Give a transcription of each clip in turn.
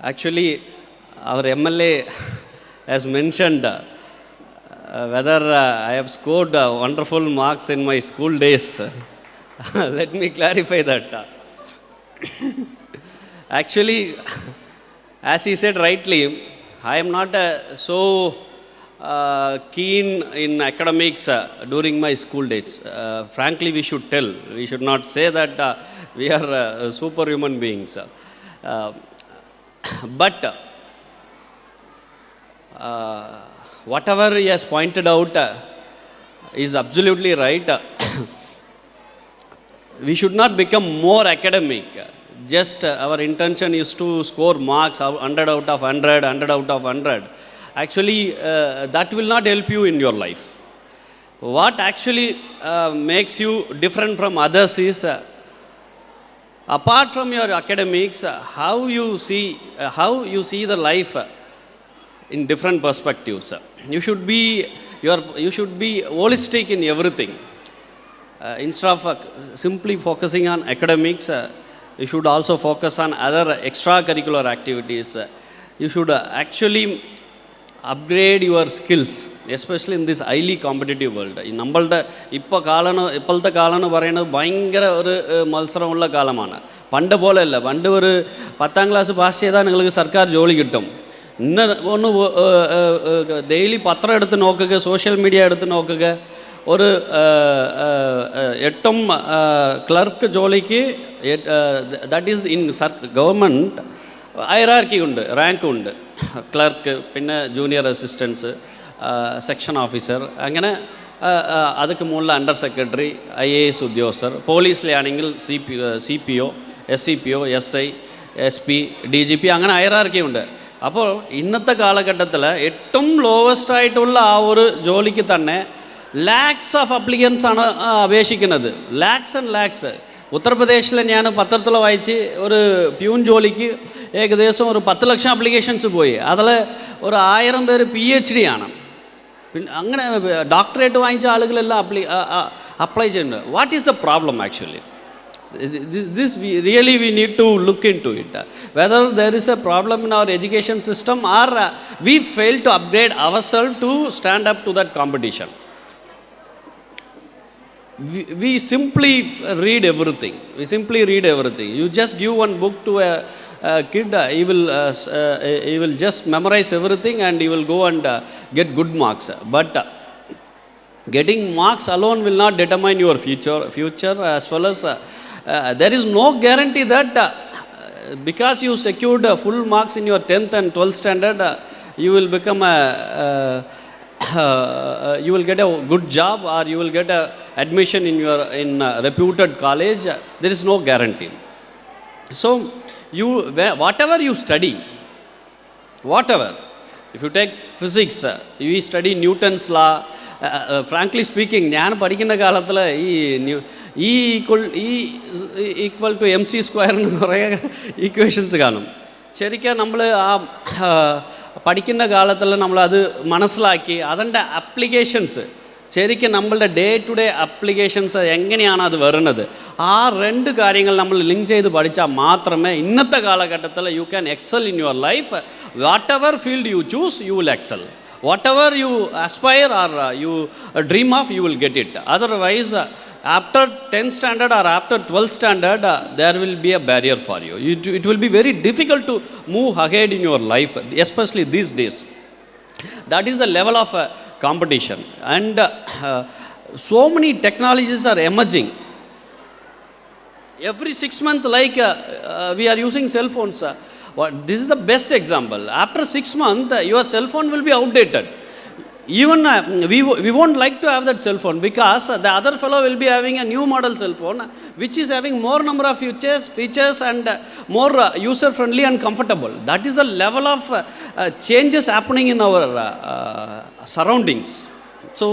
Actually, our MLA has mentioned whether I have scored wonderful marks in my school days. Let me clarify that. Actually, as he said rightly, I am not so keen in academics during my school days. Frankly, we should tell. We should not say that we are superhuman beings. But whatever he has pointed out is absolutely right. We should not become more academic. Just our intention is to score marks 100 out of 100, 100 out of 100. Actually, that will not help you in your life. What actually makes you different from others is, apart from your academics, how you see the life in different perspectives. You should be holistic in everything. Instead of simply focusing on academics, you should also focus on other extracurricular activities. You should actually upgrade your skills, especially in this highly competitive world. നമ്മളുടെ ഇപ്പോഴത്തെ കാലം എന്ന് പറയുന്നത് ഭയങ്കര ഒരു മത്സരമുള്ള കാലമാണ്. പണ്ട് പോലെയല്ല. പണ്ട് ഒരു 10ാം ക്ലാസ് പാസ് ചെയ്താൽ നിങ്ങൾക്ക് സർക്കാർ ജോലി കിട്ടും. ഇന്ന് ഒന്ന് ഡെയിലി പത്രം എടുത്ത് നോക്കുക, സോഷ്യൽ മീഡിയ എടുത്ത് നോക്കുക. ഒരു 8 ക്ലർക്ക് ജോലിക്ക് that is in government hierarchy ഉണ്ട്, റാങ്ക് ഉണ്ട്. ക്ലർക്ക്, പിന്നെ ജൂനിയർ അസിസ്റ്റൻസ്, സെക്ഷൻ ഓഫീസർ, അങ്ങനെ അതൊക്കെ മുകളിൽ അണ്ടർ സെക്രട്ടറി, IAS ഉദ്യോഗസ്ഥർ. പോലീസിലാണെങ്കിൽ CPO, SCPO, SI, SP, DGP, അങ്ങനെ ഹൈറാർക്കി ഉണ്ട്. അപ്പോൾ ഇന്നത്തെ കാലഘട്ടത്തിൽ ഏറ്റവും ലോവസ്റ്റ് ആയിട്ടുള്ള ആ ഒരു ജോലിക്ക് തന്നെ ലാക്സ് ഓഫ് അപ്ലിക്കൻസ് ആണ് അപേക്ഷിക്കുന്നത്. ലാക്സ് ആൻഡ് ലാക്സ്. ഉത്തർപ്രദേശിൽ ഞാൻ പത്രത്തിൽ വായിച്ച് ഒരു പ്യൂൺ ജോലിക്ക് ഏകദേശം ഒരു 10 ലക്ഷം അപ്ലിക്കേഷൻസ് പോയി. അതിൽ ഒരു 1000 പേര് PhD ആണ്. പിന്നെ അങ്ങനെ ഡോക്ടറേറ്റ് വാങ്ങിച്ച ആളുകളെല്ലാം അപ്ലൈ ചെയ്യുന്നുണ്ട്. What is the problem actually? This we need to look into it. Whether there is a problem in our education system or we fail to upgrade ourselves to stand up to that competition. We simply read everything. You just give one book to a kid, he will just memorize everything and he will go and get good marks. But getting marks alone will not determine your future, as well as there is no guarantee that because you secured full marks in your 10th and 12th standard, you will become you will get a good job or you will get a admission in reputed college. There is no guarantee. So whatever you study, if you take physics, you study Newton's law. Frankly speaking, ഞാൻ പഠിക്കുന്ന കാലത്തിൽ E equal to MC square എന്ന് കുറേ equations കാണും. ശരിക്കും നമ്മൾ ആ പഠിക്കുന്ന കാലത്തിൽ നമ്മളത് മനസ്സിലാക്കി അതിൻ്റെ അപ്ലിക്കേഷൻസ് ശരിക്കും നമ്മളുടെ ഡേ ടു ഡേ അപ്ലിക്കേഷൻസ് എങ്ങനെയാണ് അത് വരുന്നത്, ആ 2 കാര്യങ്ങൾ നമ്മൾ ലിങ്ക് ചെയ്ത് പഠിച്ചാൽ മാത്രമേ ഇന്നത്തെ കാലഘട്ടത്തിൽ you can excel in your life. Whatever field you choose, you will excel. Whatever you aspire or you dream of, you will get it. Otherwise, after 10th standard or after 12th standard, there will be a barrier for you. It will be very difficult to move ahead in your life, especially these days. That is the level of competition. And so many technologies are emerging. Every 6 months, like we are using cell phones. This is the best example. After 6 months, your cell phone will be outdated. Even we won't like to have that cell phone because the other fellow will be having a new model cell phone which is having more number of features and more user friendly and comfortable. That is the level of changes happening in our surroundings. So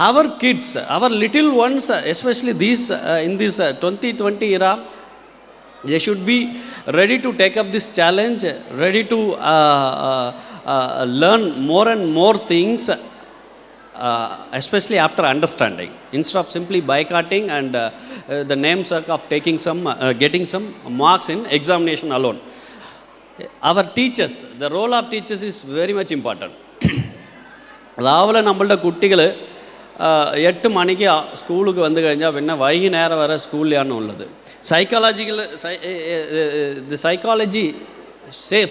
our kids, our little ones, especially these in this 2020 era, they should be ready to take up this challenge, ready to learn more and more things, especially after understanding, instead of simply boycotting and the namesake of getting some marks in examination alone. our teachers, the role of teachers is very much important. രാവിലെ നമ്മളുടെ കുട്ടികൾ 8 മണിക്ക് സ്കൂളിലേക്ക് വന്നു കഴിഞ്ഞാൽ പിന്നെ വൈകുന്നേരം വരെ സ്കൂളിലാണ് ഉള്ളത്. The psychology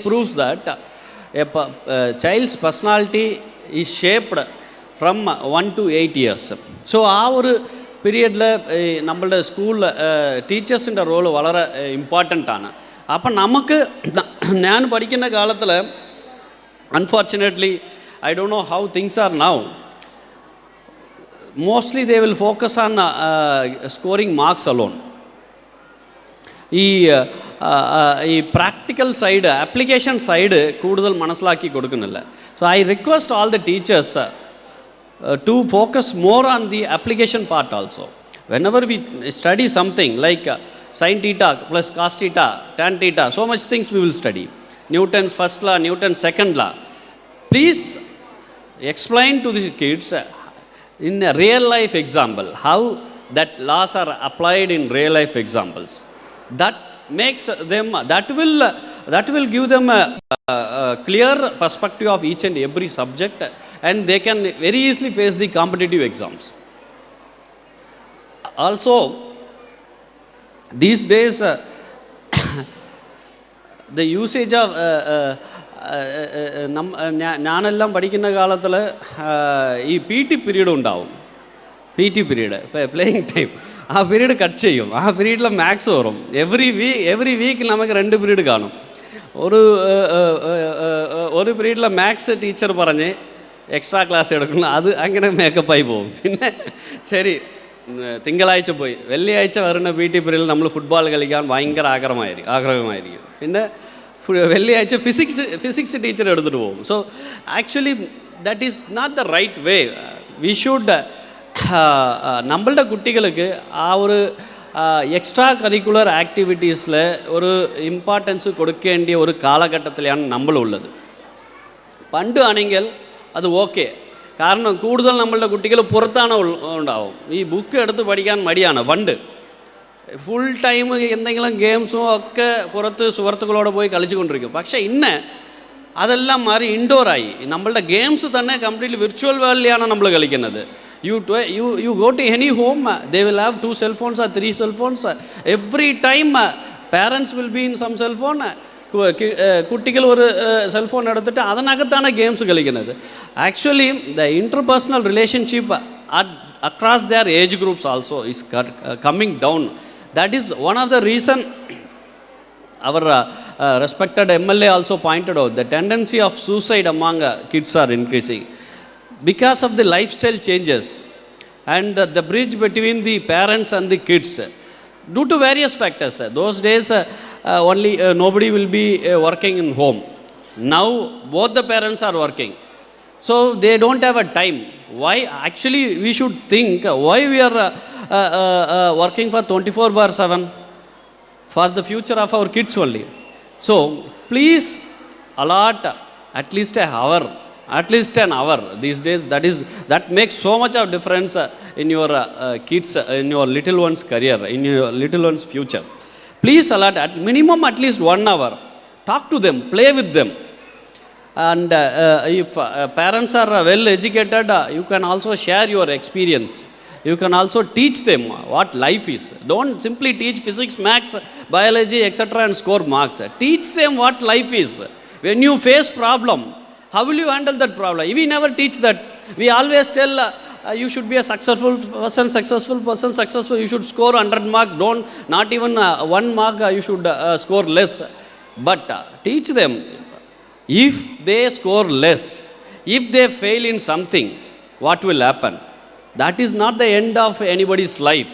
proves that a child's personality is shaped from 1 to 8 years. So ആ ഒരു പീരിയഡിൽ നമ്മളുടെ സ്കൂളിൽ ടീച്ചേഴ്സിൻ്റെ റോള് വളരെ ഇമ്പോർട്ടൻ്റ് ആണ്. അപ്പം നമുക്ക് ഞാൻ പഠിക്കുന്ന കാലത്തിൽ unfortunately I don't know how things are now. Mostly they will focus on scoring marks alone. ഈ പ്രാക്ടിക്കൽ സൈഡ്, ആപ്ലിക്കേഷൻ സൈഡ് കൂടുതൽ മനസ്സിലാക്കി കൊടുക്കുന്നില്ല. So I request all the teachers to focus more on the application part also. Whenever we study something like sin theta plus cos theta, tan theta, so much things we will study. Newton's first law, Newton's second law. Please explain to the kids in a real life example how that laws are applied in real life examples. That makes them, that will give them a clear perspective of each and every subject, and they can very easily face the competitive exams. Also, these days the usage of ഞാനെല്ലാം പഠിക്കുന്ന കാലത്തിൽ ഈ PT period ഉണ്ടാവും. PT period, playing time, ആ period cut ചെയ്യും. ആ പീരീഡിൽ maths വരും. എവറി വീക്ക് നമുക്ക് 2 പീരീഡ് കാണും. ഒരു പീരീഡിൽ മാത്സ് ടീച്ചർ പറഞ്ഞ് എക്സ്ട്രാ ക്ലാസ് എടുക്കുന്നു. അത് അങ്ങനെ മേക്കപ്പായി പോകും. പിന്നെ ശരി, തിങ്കളാഴ്ച പോയി, വെള്ളിയാഴ്ച വരുന്ന PT പീരീഡിൽ നമ്മൾ ഫുട്ബോൾ കളിക്കാൻ ഭയങ്കര ആഗ്രഹമായിരിക്കും. പിന്നെ വെള്ളിയാഴ്ച ഫിസിക്സ് ടീച്ചർ എടുത്തിട്ട് പോകും. So actually that is not the right way. We should നമ്മളുടെ കുട്ടികൾക്ക് ആ ഒരു എക്സ്ട്രാ കരിക്കുലർ ആക്ടിവിറ്റീസിൽ ഒരു ഇമ്പോർട്ടൻസ് കൊടുക്കേണ്ടിയ ഒരു കാലഘട്ടത്തിലാണ് നമ്മളുള്ളത്. പണ്ട് ആണെങ്കിൽ അത് ഓക്കെ, കാരണം കൂടുതൽ നമ്മളുടെ കുട്ടികൾ പുറത്താണ് ഉണ്ടാവും. ഈ ബുക്ക് എടുത്ത് പഠിക്കാൻ മടിയാണ്. പണ്ട് ഫുൾ ടൈം എന്തെങ്കിലും ഗെയിംസും ഒക്കെ പുറത്ത് സുഹൃത്തുക്കളോട് പോയി കളിച്ചുകൊണ്ടിരിക്കും. പക്ഷേ ഇന്ന് അതെല്ലാം മാറി ഇൻഡോറായി. നമ്മളുടെ ഗെയിംസ് തന്നെ കംപ്ലീറ്റ്ലി വിർച്വൽ വേൾഡിലാണ് നമ്മൾ കളിക്കുന്നത്. You go to any home, they will have 2 cell phones or 3 cell phones. Every time parents will be in some cell phone. കുട്ടികൾ ഒരു സെൽഫോൺ എടുത്തിട്ട് അതിനകത്താണ് ഗെയിംസ് കളിക്കുന്നത്. Actually the interpersonal relationship across their age groups also is coming down. That is one of the reason our respected MLA also pointed out the tendency of suicide among kids are increasing because of the lifestyle changes and the bridge between the parents and the kids due to various factors. Those days only nobody will be working in home. Now both the parents are working, so they don't have a time. Why? Actually we should think why we are working for 24/7 for the future of our kids only. So please allot at least an hour these days. That makes so much of difference in your kids, in your little one's career, in your little one's future. Please allot at minimum at least 1 hour. Talk to them, play with them. And if parents are well educated, you can also share your experience. You can also teach them what life is. Don't simply teach physics, maths, biology, etc. and score marks. Teach them what life is. When you face problem, how will you handle that problem? We never teach that. We always tell you should be a successful person. You should score 100 marks. Not even 1 mark you should score less. But teach them, if they score less, if they fail in something, what will happen? That is not the end of anybody's life.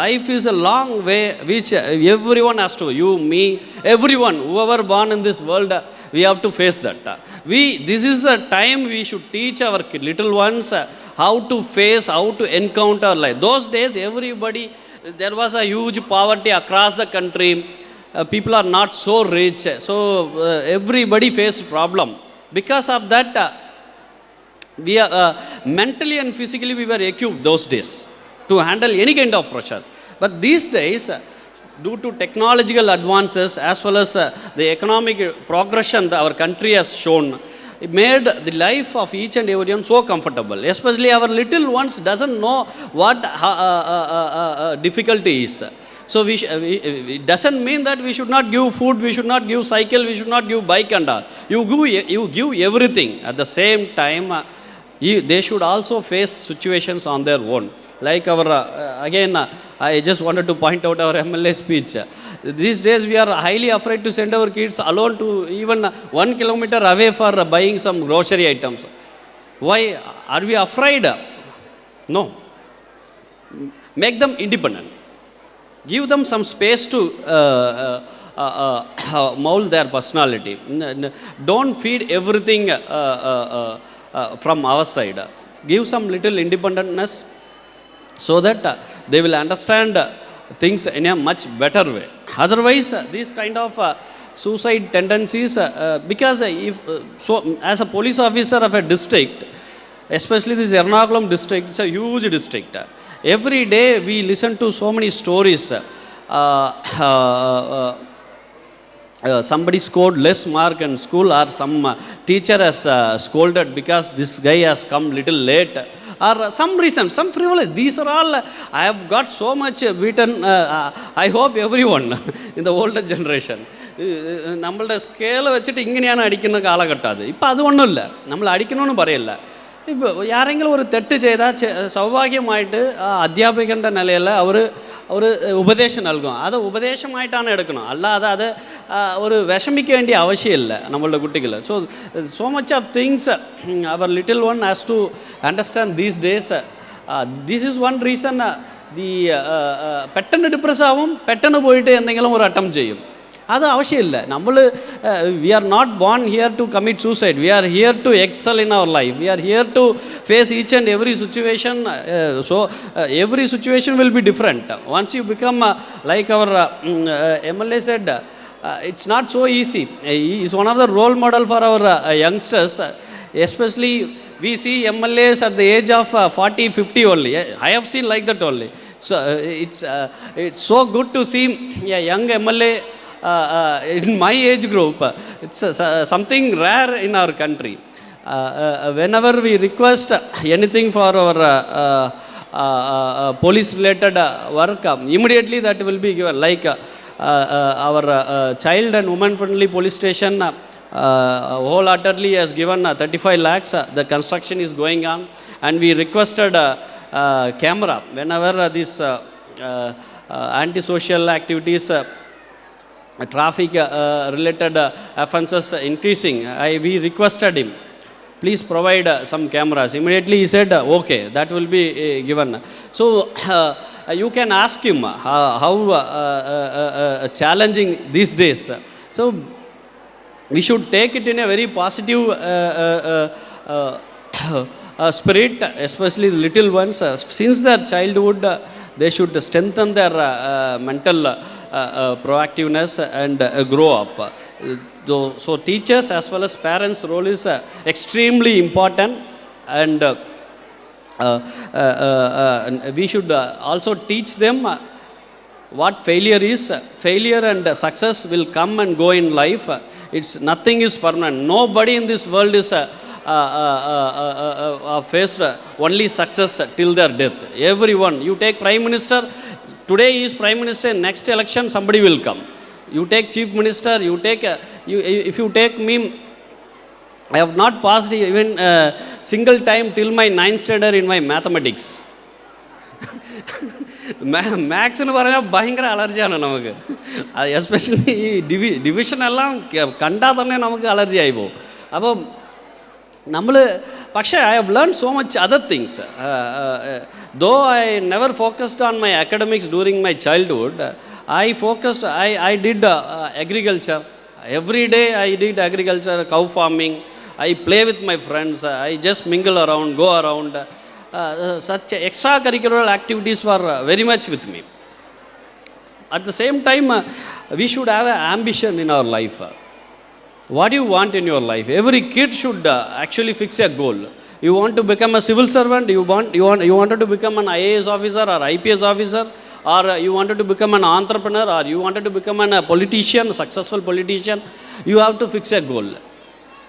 Life is a long way which everyone has to, you, me, everyone, whoever born in this world, we have to face that. This is a time we should teach our little ones how to face, how to encounter life. Those days everybody, there was a huge poverty across the country. People are not so rich, so everybody faced problem. Because of that, we are mentally and physically we were equipped those days to handle any kind of pressure. But these days due to technological advances as well as the economic progression that our country has shown, it made the life of each and everyone so comfortable. Especially our little ones doesn't know what difficulty is. So it doesn't mean that we should not give food, we should not give cycle, we should not give bike and all. You give everything. At the same time, they should also face situations on their own. Like our, again, I just wanted to point out our MLA speech. These days we are highly afraid to send our kids alone to even 1 kilometer away for buying some grocery items. Why? Are we afraid? No. Make them independent. Give them some space to mold their personality. Don't feed everything from our side. Give some little independentness so that they will understand things in a much better way. Otherwise, these kind of suicide tendencies, because if so, as a police officer of a district, especially this Ernakulam district, it's a huge district. Every day we listen to so many stories. Somebody scored less mark in school, or some teacher has scolded because this guy has come little late, or some reason, some frivolous. These are all, I have got so much beaten. I hope everyone in the older generation, നമ്മളുടെ scale വെച്ചിട്ട് ഇങ്ങനെയാണ് അടിക്കുന്ന കാലഘട്ടം അത്. ഇപ്പം അതൊന്നുമില്ല, നമ്മൾ അടിക്കണമെന്ന് പറയില്ല. ഇപ്പോൾ ആരെങ്കിലും ഒരു തെറ്റ് ചെയ്താൽ സൗഭാഗ്യമായിട്ട് അധ്യാപകൻ്റെ നിലയിൽ അവർ ഉപദേശം നൽകും. അത് ഉപദേശമായിട്ടാണ് എടുക്കണം, അല്ലാതെ അത് ഒരു വിഷമിക്കേണ്ട ആവശ്യമില്ല നമ്മളുടെ കുട്ടികൾ. So much of things our little one has to understand these days. This is one reason പെട്ടെന്ന് ഡിപ്രസ് ആവും, പെട്ടെന്ന് പോയിട്ട് എന്തെങ്കിലും ഒരു അറ്റംപ്റ്റ് ചെയ്യും. അത് ആവശ്യമില്ല. നമ്മൾ we are not born here to commit suicide. We are here to excel in our life. We are here to face each and every situation. So every situation will be different. Once you become like our MLA said, it's not so easy. He is one of the role model for our youngsters. Especially we see MLAs at the age of 40, 50 only. I have seen like that only. So it's so good to see a young MLA in my age group. It's something rare in our country. Whenever we request anything for our police related work, immediately that will be given. Like our child and woman friendly police station wholeheartedly has given 35 lakhs. The construction is going on, and we requested camera whenever this antisocial activities, traffic related offences increasing. We requested him, please provide some cameras. Immediately he said okay, that will be given. So you can ask him how challenging these days. So we should take it in a very positive spirit, especially the little ones. Since their childhood, they should strengthen their mental proactiveness and grow up. So teachers as well as parents' role is extremely important, and we should also teach them what failure is. Failure and success will come and go in life. It's nothing is permanent. Nobody in this world is faced only success till their death. Everyone, you take Prime Minister, today he is Prime Minister, next election somebody will come. You take Chief Minister, you take, if you take me, I have not passed even single time till my 9th standard in my mathematics. Maths എന്ന് പറഞ്ഞാൽ ഭയങ്കര അലർജിയാണ് നമുക്ക്. Especially ഈ ഡിവിഷനെല്ലാം കണ്ടാൽ തന്നെ നമുക്ക് allergy ആയി പോകും. അപ്പം നമ്മൾ പക്ഷേ I have learned so much other things. Though I never focused on my academics during my childhood, I did agriculture. Every day I did agriculture, cow farming. I play with my friends. I just mingle around, go around. Such extracurricular activities were very much with me. At the same time, we should have an ambition in our life. What do you want in your life? Every kid should actually fix a goal. You want to become a civil servant, you wanted to become an IAS officer or IPS officer, or you wanted to become an entrepreneur, or you wanted to become a politician, successful politician, you have to fix a goal.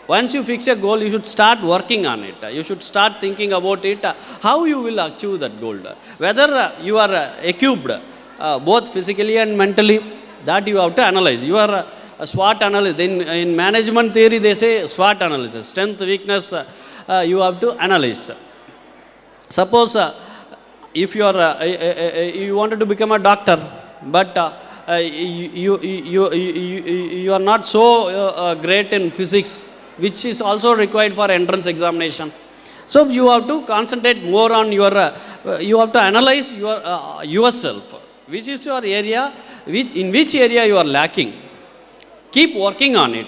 Once you fix a goal, you should start working on it. You should start thinking about it, how you will achieve that goal. Whether you are equipped both physically and mentally, that you have to analyze. You are a SWOT analysis. In management theory, they say SWOT analysis. Strength, weakness, you have to analyze. Suppose if you are you wanted to become a doctor, but you are not so great in physics, which is also required for entrance examination. So you have to concentrate more on your, you have to analyze your yourself. Which is your area, in which area you are lacking. Keep working on it.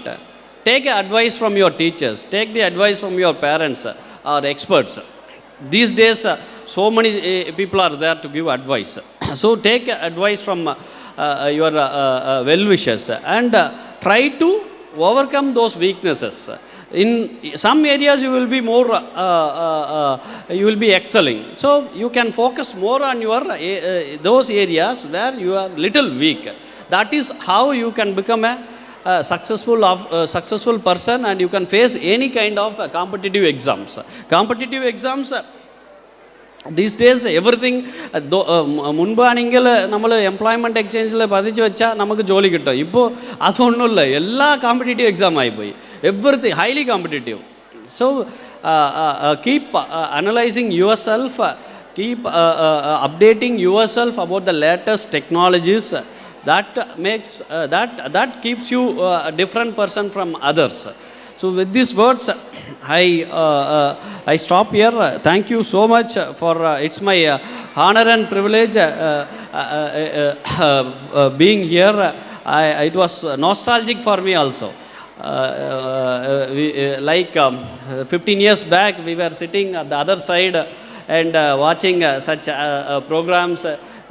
Take advice from your teachers. Take the advice from your parents or experts. These days, so many people are there to give advice. So take advice from your well-wishers and try to overcome those weaknesses. In some areas you will be more, you will be excelling. So you can focus more on your those areas where you are little weak. That is how you can become a successful person, and you can face any kind of competitive exams. Competitive exams, these days everything, മുൻപാണെങ്കിൽ നമ്മൾ employment എക്സ്ചേഞ്ചിൽ പതിച്ച് വെച്ചാൽ നമുക്ക് ജോലി കിട്ടും. ഇപ്പോൾ അതൊന്നുമില്ല, എല്ലാ കോമ്പറ്റേറ്റീവ് എക്സാം ആയിപ്പോയി. Everything highly competitive. So keep analysing your self, keep updating your self about the latest technologies. That makes that keeps you a different person from others. So with these words, I stop here. Thank you so much for it's my honor and privilege being here. It was nostalgic for me also. Like 15 years back, we were sitting at the other side and watching such programs.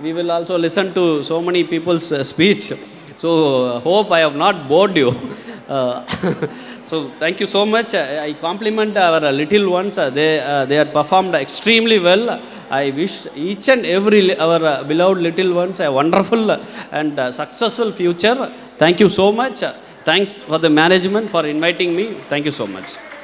We will also listen to so many people's speech. So hope I have not bored you. So thank you so much. I compliment our little ones. They had performed extremely well. I wish each and every our beloved little ones a wonderful and successful future. Thank you so much. Thanks for the management for inviting me. Thank you so much.